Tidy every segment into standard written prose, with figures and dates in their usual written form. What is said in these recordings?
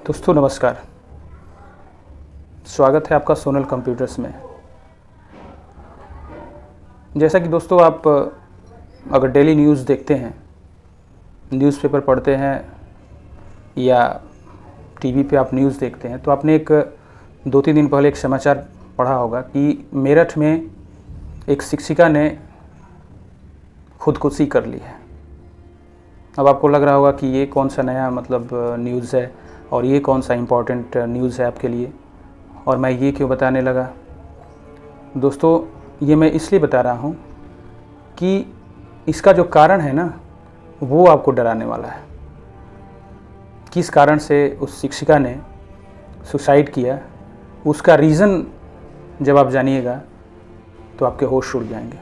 दोस्तों नमस्कार। स्वागत है आपका सोनल कंप्यूटर्स में। जैसा कि दोस्तों आप अगर डेली न्यूज़ देखते हैं, न्यूज़पेपर पढ़ते हैं या टीवी पे आप न्यूज़ देखते हैं, तो आपने एक 2-3 दिन पहले एक समाचार पढ़ा होगा कि मेरठ में एक शिक्षिका ने खुदकुशी कर ली है। अब आपको लग रहा होगा कि ये कौन सा नया न्यूज़ है और ये कौन सा इम्पोर्टेंट न्यूज़ है आपके लिए, और मैं ये क्यों बताने लगा। दोस्तों ये मैं इसलिए बता रहा हूँ कि इसका जो कारण है ना, वो आपको डराने वाला है। किस कारण से उस शिक्षिका ने सुसाइड किया, उसका रीज़न जब आप जानिएगा तो आपके होश उड़ जाएंगे।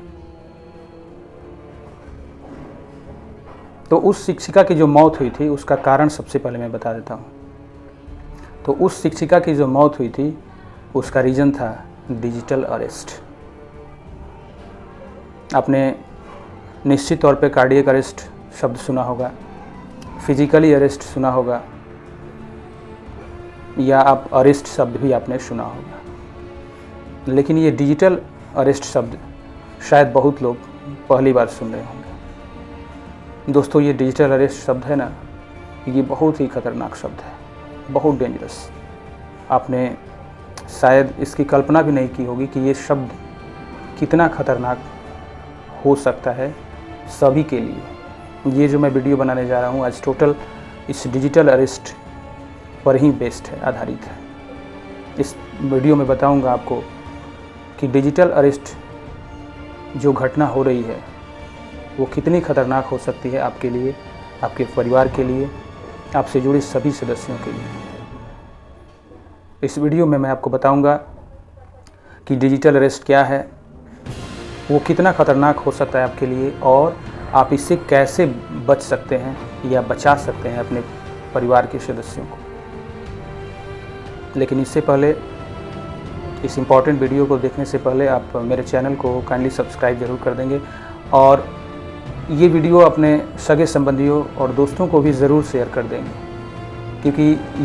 तो उस शिक्षिका की जो मौत हुई थी उसका कारण सबसे पहले मैं बता देता हूँ। तो उस शिक्षिका की जो मौत हुई थी उसका रीज़न था डिजिटल अरेस्ट। आपने निश्चित तौर पे कार्डियक अरेस्ट शब्द सुना होगा, फिजिकली अरेस्ट सुना होगा, या आप अरेस्ट शब्द भी आपने सुना होगा, लेकिन ये डिजिटल अरेस्ट शब्द शायद बहुत लोग पहली बार सुन रहे होंगे। दोस्तों ये डिजिटल अरेस्ट शब्द है ना, ये बहुत ही खतरनाक शब्द है, बहुत डेंजरस। आपने शायद इसकी कल्पना भी नहीं की होगी कि ये शब्द कितना खतरनाक हो सकता है सभी के लिए। ये जो मैं वीडियो बनाने जा रहा हूँ आज टोटल इस डिजिटल अरेस्ट पर ही बेस्ड है, आधारित है। इस वीडियो में बताऊँगा आपको कि डिजिटल अरेस्ट जो घटना हो रही है वो कितनी खतरनाक हो सकती है आपके लिए, आपके परिवार के लिए, आपसे जुड़े सभी सदस्यों के लिए। इस वीडियो में मैं आपको बताऊंगा कि डिजिटल अरेस्ट क्या है, वो कितना खतरनाक हो सकता है आपके लिए, और आप इससे कैसे बच सकते हैं या बचा सकते हैं अपने परिवार के सदस्यों को। लेकिन इससे पहले, इस इम्पॉर्टेंट वीडियो को देखने से पहले आप मेरे चैनल को काइंडली सब्सक्राइब ज़रूर कर देंगे, और ये वीडियो अपने सगे संबंधियों और दोस्तों को भी ज़रूर शेयर कर देंगे, क्योंकि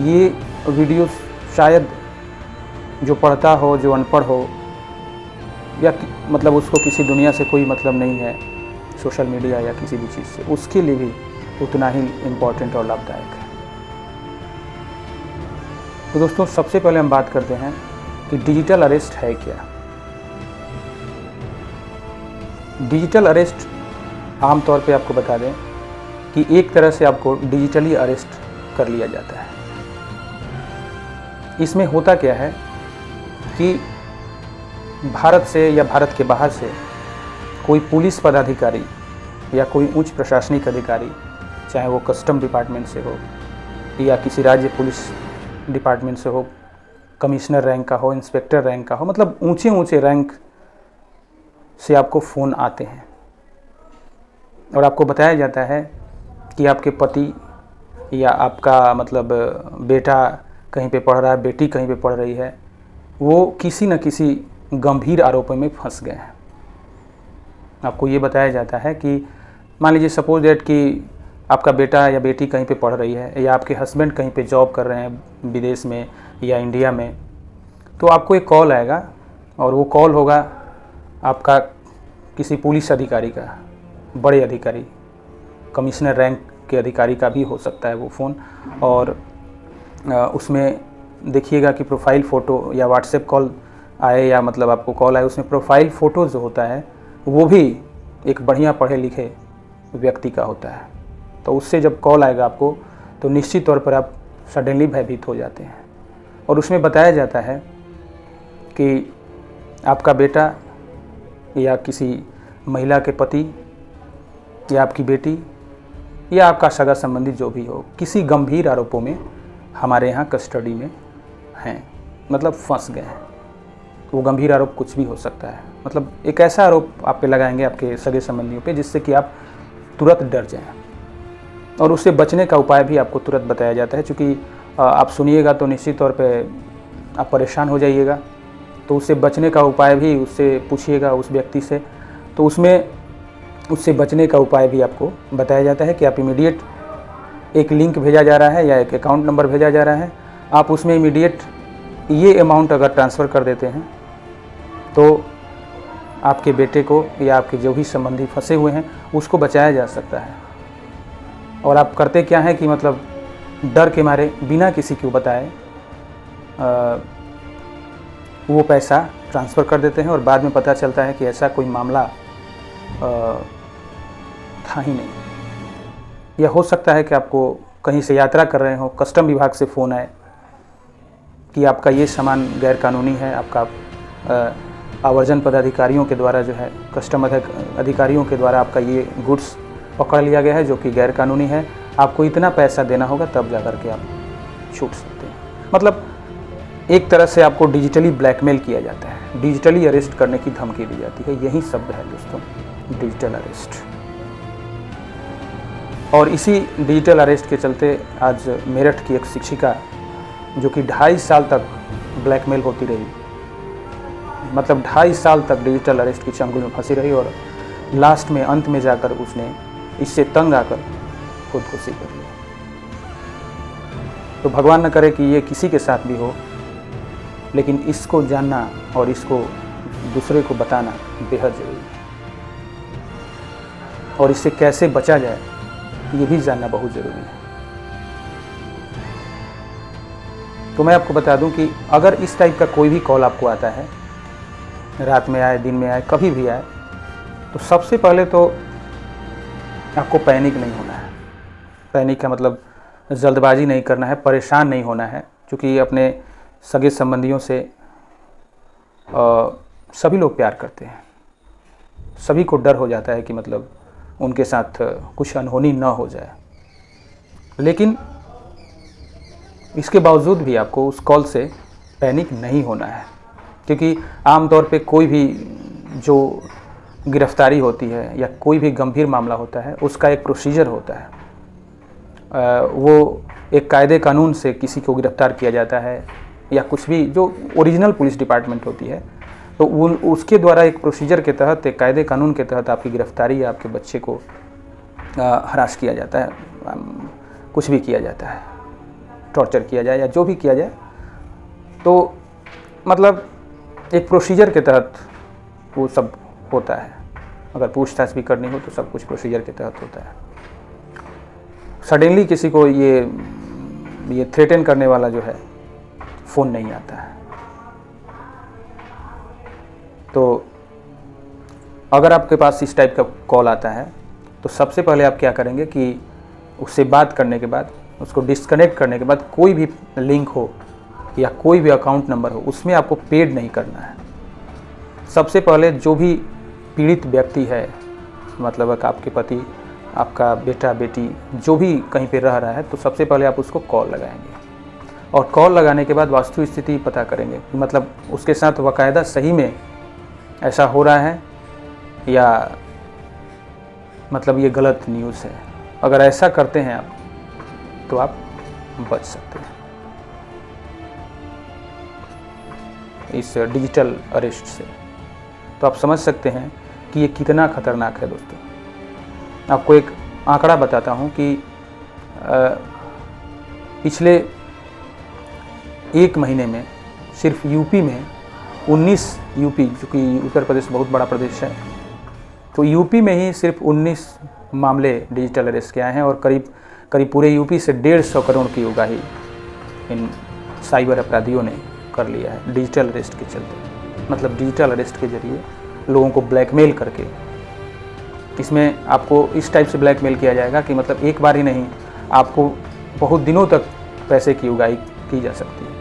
ये वीडियो शायद जो पढ़ता हो, जो अनपढ़ हो, या उसको किसी दुनिया से कोई मतलब नहीं है, सोशल मीडिया या किसी भी चीज़ से, उसके लिए भी उतना ही इम्पोर्टेंट और लाभदायक है। तो दोस्तों सबसे पहले हम बात करते हैं कि डिजिटल अरेस्ट है क्या। डिजिटल अरेस्ट आमतौर पे आपको बता दें कि एक तरह से आपको डिजिटली अरेस्ट कर लिया जाता है। इसमें होता क्या है कि भारत से या भारत के बाहर से कोई पुलिस पदाधिकारी या कोई उच्च प्रशासनिक अधिकारी, चाहे वो कस्टम डिपार्टमेंट से हो या किसी राज्य पुलिस डिपार्टमेंट से हो, कमिश्नर रैंक का हो, इंस्पेक्टर रैंक का हो, ऊंचे ऊंचे रैंक से आपको फ़ोन आते हैं और आपको बताया जाता है कि आपके पति या आपका बेटा कहीं पे पढ़ रहा है, बेटी कहीं पे पढ़ रही है, वो किसी न किसी गंभीर आरोपों में फंस गए हैं। आपको ये बताया जाता है कि मान लीजिए सपोज दैट कि आपका बेटा या बेटी कहीं पे पढ़ रही है, या आपके हस्बैंड कहीं पे जॉब कर रहे हैं विदेश में या इंडिया में, तो आपको एक कॉल आएगा, और वो कॉल होगा आपका किसी पुलिस अधिकारी का, बड़े अधिकारी, कमिश्नर रैंक के अधिकारी का भी हो सकता है वो फ़ोन। और उसमें देखिएगा कि प्रोफाइल फ़ोटो या व्हाट्सएप कॉल आए, या आपको कॉल आए, उसमें प्रोफाइल फ़ोटो जो होता है वो भी एक बढ़िया पढ़े लिखे व्यक्ति का होता है। तो उससे जब कॉल आएगा आपको, तो निश्चित तौर पर आप सडनली भयभीत हो जाते हैं, और उसमें बताया जाता है कि आपका बेटा या किसी महिला के पति या आपकी बेटी या आपका सगा संबंधी जो भी हो, किसी गंभीर आरोपों में हमारे यहाँ कस्टडी में हैं, फंस गए हैं। वो गंभीर आरोप कुछ भी हो सकता है, एक ऐसा आरोप आप पे लगाएंगे आपके सगे संबंधियों पे जिससे कि आप तुरंत डर जाएं, और उससे बचने का उपाय भी आपको तुरंत बताया जाता है। क्योंकि आप सुनिएगा तो निश्चित तौर पे आप परेशान हो जाइएगा, तो उससे बचने का उपाय भी उससे पूछिएगा, उस व्यक्ति से। तो उसमें उससे बचने का उपाय भी आपको बताया जाता है कि आप इमीडिएट एक लिंक भेजा जा रहा है या एक अकाउंट नंबर भेजा जा रहा है, आप उसमें इमीडिएट ये अमाउंट अगर ट्रांसफ़र कर देते हैं तो आपके बेटे को या आपके जो भी संबंधी फंसे हुए हैं उसको बचाया जा सकता है। और आप करते क्या हैं कि मतलब डर के मारे बिना किसी को बताए वो पैसा ट्रांसफ़र कर देते हैं और बाद में पता चलता है कि ऐसा कोई मामला था ही नहीं। या हो सकता है कि आपको कहीं से यात्रा कर रहे हो, कस्टम विभाग से फ़ोन आए कि आपका ये सामान गैर कानूनी है, आपका आवर्जन पदाधिकारियों के द्वारा जो है कस्टम अधिकारियों के द्वारा आपका ये गुड्स पकड़ लिया गया है जो कि गैर कानूनी है, आपको इतना पैसा देना होगा तब जा कर के आप छूट सकते हैं। मतलब एक तरह से आपको डिजिटली ब्लैकमेल किया जाता है, डिजिटली अरेस्ट करने की धमकी दी जाती है। यही शब्द है दोस्तों, डिजिटल अरेस्ट। और इसी डिजिटल अरेस्ट के चलते आज मेरठ की एक शिक्षिका जो कि 2.5 साल तक ब्लैकमेल होती रही, मतलब 2.5 साल तक डिजिटल अरेस्ट की चंगुल में फंसी रही और लास्ट में अंत में जाकर उसने इससे तंग आकर खुदकुशी कर ली। तो भगवान न करे कि ये किसी के साथ भी हो, लेकिन इसको जानना और इसको दूसरे को बताना बेहद ज़रूरी है। और इससे कैसे बचा जाए ये भी जानना बहुत ज़रूरी है। तो मैं आपको बता दूं कि अगर इस टाइप का कोई भी कॉल आपको आता है, रात में आए, दिन में आए, कभी भी आए, तो सबसे पहले तो आपको पैनिक नहीं होना है। पैनिक का मतलब जल्दबाजी नहीं करना है, परेशान नहीं होना है, क्योंकि अपने सगे संबंधियों से सभी लोग प्यार करते हैं। सभी को डर हो जाता है कि मतलब उनके साथ कुछ अनहोनी न हो जाए। लेकिन इसके बावजूद भी आपको उस कॉल से पैनिक नहीं होना है, क्योंकि आमतौर पे कोई भी जो गिरफ्तारी होती है या कोई भी गंभीर मामला होता है उसका एक प्रोसीजर होता है। वो एक कायदे कानून से किसी को गिरफ्तार किया जाता है या कुछ भी जो ओरिजिनल पुलिस डिपार्टमेंट होती है, तो उसके द्वारा एक प्रोसीजर के तहत, एक कायदे कानून के तहत आपकी गिरफ्तारी या आपके बच्चे को हरास किया जाता है, कुछ भी किया जाता है, टॉर्चर किया जाए या जो भी किया जाए, तो मतलब एक प्रोसीजर के तहत वो सब होता है। अगर पूछताछ भी करनी हो तो सब कुछ प्रोसीजर के तहत होता है। सडनली किसी को ये थ्रेटन करने वाला जो है फ़ोन नहीं आता है। तो अगर आपके पास इस टाइप का कॉल आता है तो सबसे पहले आप क्या करेंगे कि उससे बात करने के बाद, उसको डिस्कनेक्ट करने के बाद, कोई भी लिंक हो या कोई भी अकाउंट नंबर हो उसमें आपको पेड नहीं करना है। सबसे पहले जो भी पीड़ित व्यक्ति है, मतलब आपके पति, आपका बेटा बेटी जो भी कहीं पे रह रहा है, तो सबसे पहले आप उसको कॉल लगाएंगे और कॉल लगाने के बाद वास्तु स्थिति पता करेंगे, मतलब उसके साथ बाकायदा सही में ऐसा हो रहा है या मतलब ये गलत न्यूज़ है। अगर ऐसा करते हैं आप तो आप बच सकते हैं इस डिजिटल अरेस्ट से। तो आप समझ सकते हैं कि ये कितना खतरनाक है दोस्तों। आपको एक आंकड़ा बताता हूं कि पिछले 1 महीने में सिर्फ यूपी में 19 यूपी, जो कि उत्तर प्रदेश बहुत बड़ा प्रदेश है, तो यूपी में ही सिर्फ 19 मामले डिजिटल अरेस्ट के आए हैं और करीब पूरे यूपी से 150 करोड़ की उगाही इन साइबर अपराधियों ने कर लिया है डिजिटल अरेस्ट के चलते। मतलब डिजिटल अरेस्ट के जरिए लोगों को ब्लैकमेल करके, इसमें आपको इस टाइप से ब्लैकमेल किया जाएगा कि मतलब एक बार ही नहीं, आपको बहुत दिनों तक पैसे की उगाही की जा सकती है।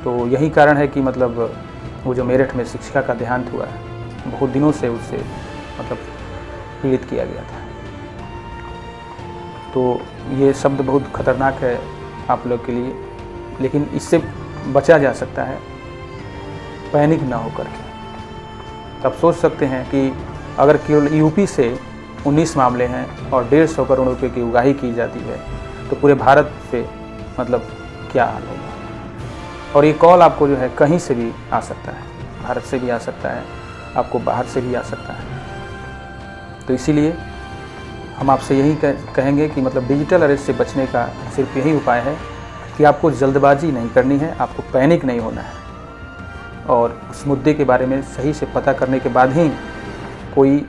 तो यही कारण है कि मतलब वो जो मेरठ में शिक्षिका का देहांत हुआ है, बहुत दिनों से उससे मतलब पीड़ित किया गया था। तो ये शब्द बहुत खतरनाक है आप लोग के लिए, लेकिन इससे बचा जा सकता है पैनिक ना होकर के। आप सोच सकते हैं कि अगर केवल यूपी से 19 मामले हैं और 150 करोड़ रुपए की उगाही की जाती है तो पूरे भारत से मतलब क्या हाल होगा। और ये कॉल आपको जो है कहीं से भी आ सकता है, भारत से भी आ सकता है, आपको बाहर से भी आ सकता है। तो इसीलिए हम आपसे यही कहेंगे कि मतलब डिजिटल अरेस्ट से बचने का सिर्फ यही उपाय है कि आपको जल्दबाजी नहीं करनी है, आपको पैनिक नहीं होना है, और उस मुद्दे के बारे में सही से पता करने के बाद ही कोई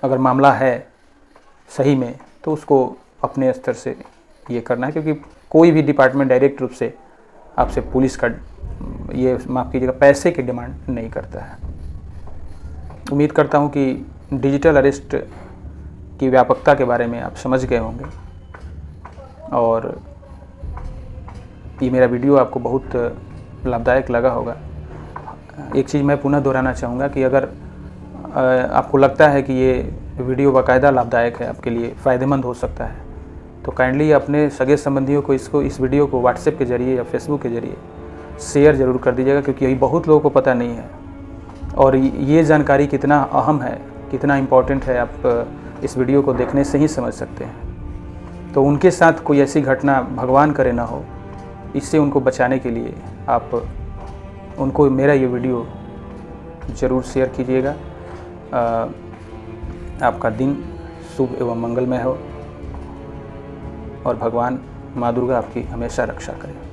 अगर मामला है सही में तो उसको अपने स्तर से ये करना है, क्योंकि कोई भी डिपार्टमेंट डायरेक्ट रूप से आपसे पुलिस का ये माफ़ कीजिएगा पैसे की डिमांड नहीं करता है। उम्मीद करता हूँ कि डिजिटल अरेस्ट की व्यापकता के बारे में आप समझ गए होंगे, और ये मेरा वीडियो आपको बहुत लाभदायक लगा होगा। एक चीज़ मैं पुनः दोहराना चाहूँगा कि अगर आपको लगता है कि ये वीडियो बाकायदा लाभदायक है, आपके लिए फ़ायदेमंद हो सकता है, तो काइंडली अपने सगे संबंधियों को इस वीडियो को व्हाट्सएप के ज़रिए या फेसबुक के ज़रिए शेयर ज़रूर कर दीजिएगा, क्योंकि यही बहुत लोगों को पता नहीं है। और ये जानकारी कितना अहम है, कितना इम्पोर्टेंट है, आप इस वीडियो को देखने से ही समझ सकते हैं। तो उनके साथ कोई ऐसी घटना भगवान करे ना हो, इससे उनको बचाने के लिए आप उनको मेरा ये वीडियो ज़रूर शेयर कीजिएगा। आपका दिन शुभ एवं मंगलमय हो, और भगवान माँ दुर्गा आपकी हमेशा रक्षा करें।